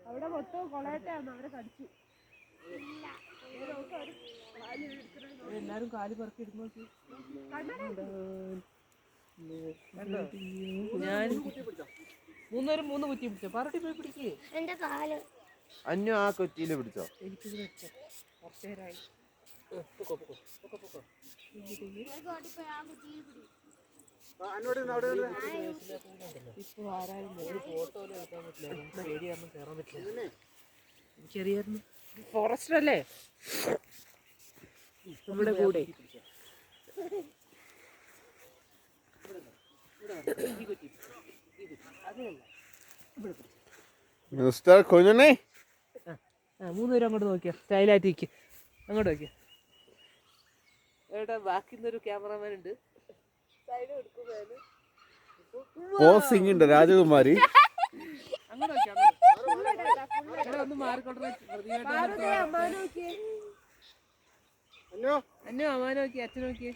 അവിടെ മൊത്തം കൊളയട്ടാണ് അവരെ കടിച്ചു. എല്ലാരും കാല് പറക്കി എടുത്തു നോക്കി. ഞാൻ മൂന്നേരം 3 കുറ്റി പിടിച്ചോ. പാറട്ടി പോയി പിടിക്കേ. എന്റെ കാല് അന്നു ആ കൊച്ചിയില് പിടിച്ചോ. എനിക്കിത് വെച്ചോ കുറച്ചേരായി. ഇപ്പൊ ആരായാലും ഒരു ഫോട്ടോ എടുക്കാൻ പറ്റില്ല. പേടി കാരണം കയറാൻ പറ്റില്ല. എനിക്കറിയായിരുന്നു ഫോറസ്റ്റർ അല്ലേ നമ്മുടെ കൂടെ. മിസ്റ്റർ കുഞ്ഞുണ്ണി 3 പേരും അങ്ങോട്ട് നോക്കിയാ സ്റ്റൈലായിട്ട് ഇരിക്കും. അങ്ങോട്ട് നോക്കിയാ എവിടെ ബാക്കി ഒരു ക്യാമറമാൻ ഉണ്ട്. പോസിംഗ് ഉണ്ട് രാജകുമാരി. അങ്ങോട്ട് നോക്കിയാ ഒന്ന് മാറിക്കൊണ്ടേ. അന്നോ അമ്മാനെ നോക്കി അച്ഛൻ നോക്കിയേ.